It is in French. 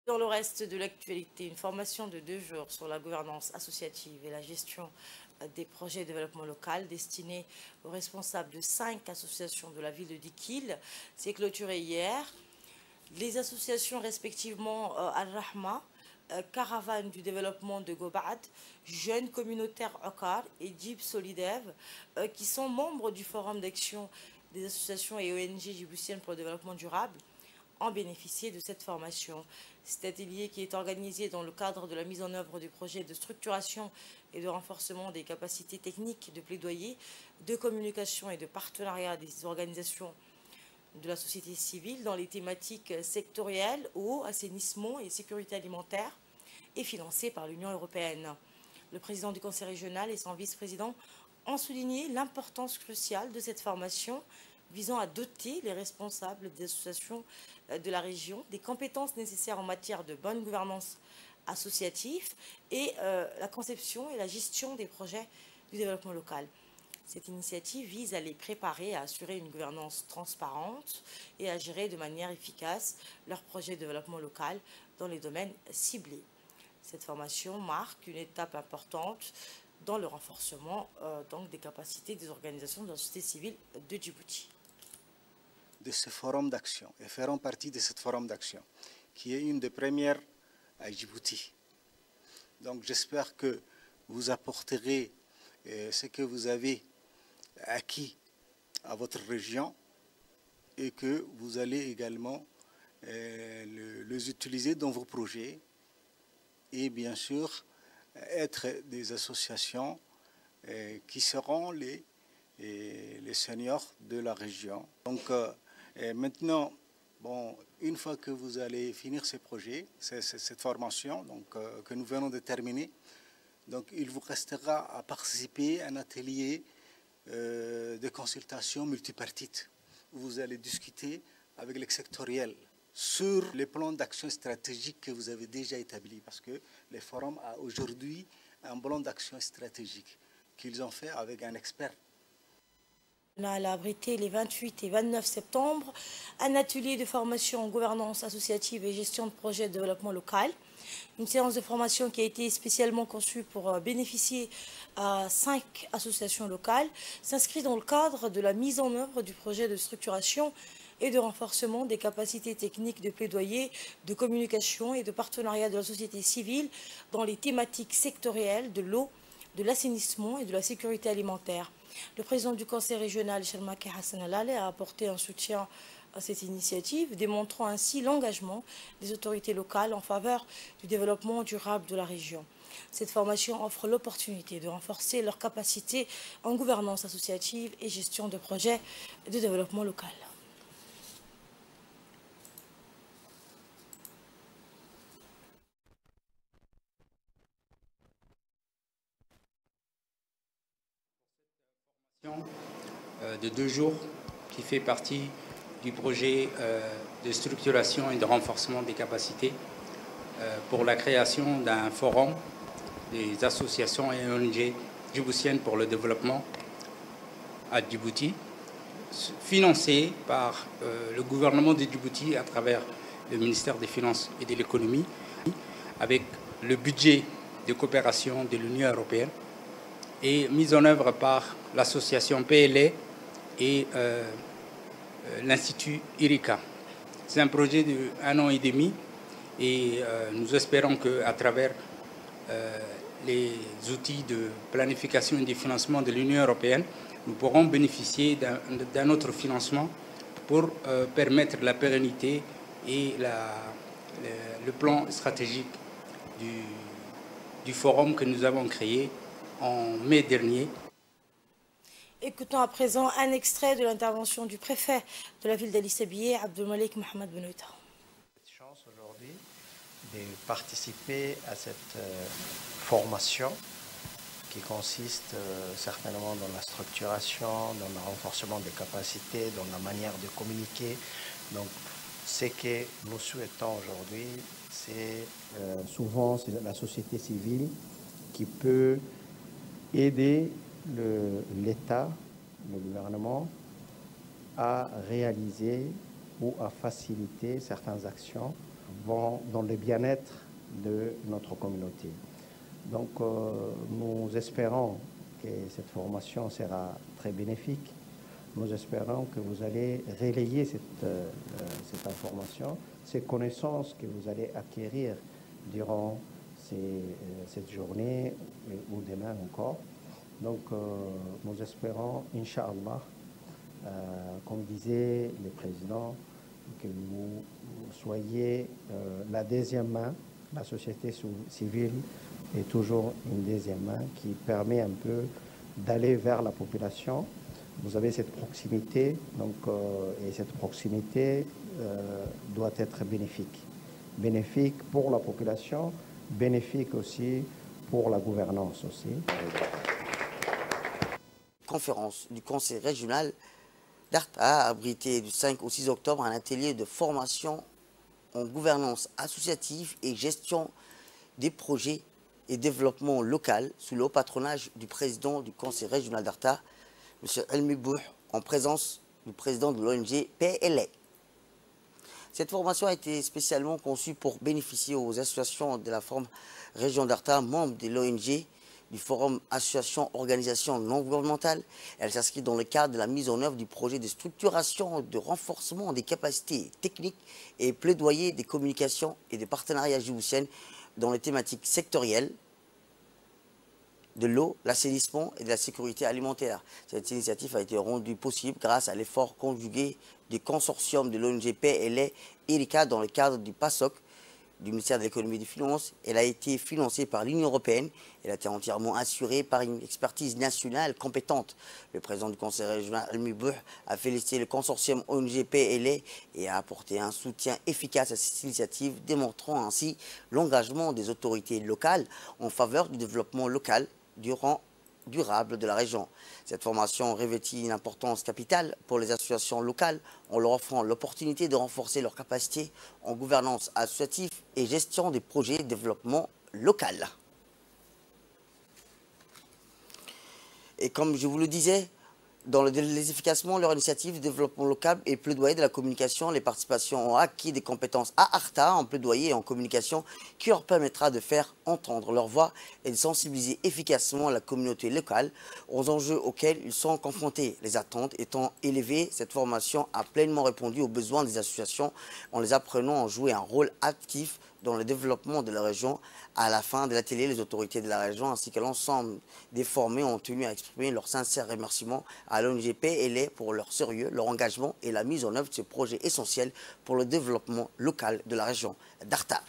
Dans le reste de l'actualité, une formation de 2 jours sur la gouvernance associative et la gestion des projets de développement local destinés aux responsables de 5 associations de la ville de Dikil s'est clôturée hier. Les associations respectivement Al-Rahma, Caravane du développement de Gobad, Jeunes communautaires Okar et Djib Solidev, qui sont membres du Forum d'action des associations et ONG djiboutiennes pour le développement durable, ont bénéficié de cette formation. Cet atelier qui est organisé dans le cadre de la mise en œuvre du projet de structuration et de renforcement des capacités techniques de plaidoyer, de communication et de partenariat des organisations de la société civile dans les thématiques sectorielles, eau, assainissement et sécurité alimentaire, est financé par l'Union européenne. Le président du conseil régional et son vice-président ont souligné l'importance cruciale de cette formation visant à doter les responsables des associations de la région des compétences nécessaires en matière de bonne gouvernance associative et la conception et la gestion des projets du développement local. Cette initiative vise à les préparer à assurer une gouvernance transparente et à gérer de manière efficace leurs projets de développement local dans les domaines ciblés. Cette formation marque une étape importante dans le renforcement des capacités des organisations de la société civile de Djibouti. De ce forum d'action et feront partie de ce forum d'action qui est une des premières à Djibouti. Donc j'espère que vous apporterez ce que vous avez acquis à votre région et que vous allez également les utiliser dans vos projets et bien sûr être des associations qui seront les seniors de la région. Donc maintenant, bon, une fois que vous allez finir ces projets, cette formation que nous venons de terminer, donc il vous restera à participer à un atelier de consultation multipartite où vous allez discuter avec les sectoriels sur les plans d'action stratégique que vous avez déjà établis, parce que les forums a aujourd'hui un plan d'action stratégique qu'ils ont fait avec un expert. On a abrité les 28 et 29 septembre un atelier de formation en gouvernance associative et gestion de projets de développement local. Une séance de formation qui a été spécialement conçue pour bénéficier à 5 associations locales, s'inscrit dans le cadre de la mise en œuvre du projet de structuration et de renforcement des capacités techniques de plaidoyer, de communication et de partenariat de la société civile dans les thématiques sectorielles de l'eau, de l'assainissement et de la sécurité alimentaire. Le président du conseil régional, Shalmaki Hassan Alale, a apporté un soutien à cette initiative, démontrant ainsi l'engagement des autorités locales en faveur du développement durable de la région. Cette formation offre l'opportunité de renforcer leurs capacités en gouvernance associative et gestion de projets de développement local. De 2 jours qui fait partie du projet de structuration et de renforcement des capacités pour la création d'un forum des associations et ONG djiboutiennes pour le développement à Djibouti, financé par le gouvernement de Djibouti à travers le ministère des Finances et de l'Économie, avec le budget de coopération de l'Union européenne et mise en œuvre par l'association PLA et l'Institut IRICA. C'est un projet d'1 an et demi et nous espérons qu'à travers les outils de planification et de financement de l'Union européenne, nous pourrons bénéficier d'un autre financement pour permettre la pérennité et le plan stratégique du forum que nous avons créé en mai dernier. Écoutons à présent un extrait de l'intervention du préfet de la ville d'Ali Sabié, Abdelmalik Mohamed Benouita. J'ai chance aujourd'hui de participer à cette formation qui consiste certainement dans la structuration, dans le renforcement des capacités, dans la manière de communiquer. Donc, ce que nous souhaitons aujourd'hui, c'est souvent la société civile qui peut aider l'État, le gouvernement, à réaliser ou à faciliter certaines actions vont dans le bien-être de notre communauté. Donc nous espérons que cette formation sera très bénéfique. Nous espérons que vous allez relayer cette information, ces connaissances que vous allez acquérir durant cette journée ou demain encore. Donc nous espérons, Inch'Allah, comme disait le président, que vous soyez la deuxième main. La société civile est toujours une deuxième main qui permet un peu d'aller vers la population. Vous avez cette proximité, donc, et cette proximité doit être bénéfique. Bénéfique pour la population, bénéfique aussi pour la gouvernance aussi. Conférence du Conseil régional d'Arta a abrité du 5 au 6 octobre un atelier de formation en gouvernance associative et gestion des projets et développement local sous le haut patronage du président du Conseil régional d'Arta, M. Elmi Bouh, en présence du président de l'ONG PLA. Cette formation a été spécialement conçue pour bénéficier aux associations de la forme Région d'Arta, membres de l'ONG, du Forum Association Organisation non gouvernementale. Elle s'inscrit dans le cadre de la mise en œuvre du projet de structuration, de renforcement des capacités techniques et plaidoyer des communications et des partenariats djiboutiennes dans les thématiques sectorielles de l'eau, l'assainissement et de la sécurité alimentaire. Cette initiative a été rendue possible grâce à l'effort conjugué du consortium de l'ONG PLA Erika dans le cadre du PASOC, du ministère de l'économie et des finances. Elle a été financée par l'Union européenne. Elle a été entièrement assurée par une expertise nationale compétente. Le président du conseil régional, Elmi Bouh, a félicité le consortium ONG PLA et a apporté un soutien efficace à cette initiative, démontrant ainsi l'engagement des autorités locales en faveur du développement local durable de la région. Cette formation revêtit une importance capitale pour les associations locales en leur offrant l'opportunité de renforcer leurs capacités en gouvernance associative et gestion des projets de développement local. Et comme je vous le disais, dans les efficacement leur initiative de développement local et plaidoyer de la communication, les participations ont acquis des compétences à Arta en plaidoyer et en communication qui leur permettra de faire entendre leur voix et de sensibiliser efficacement la communauté locale aux enjeux auxquels ils sont confrontés. Les attentes étant élevées, cette formation a pleinement répondu aux besoins des associations en les apprenant à jouer un rôle actif dans le développement de la région. À la fin de l'atelier, les autorités de la région ainsi que l'ensemble des formés ont tenu à exprimer leur sincère remerciement à l'ONG PLA pour leur sérieux, leur engagement et la mise en œuvre de ce projet essentiel pour le développement local de la région d'Arta.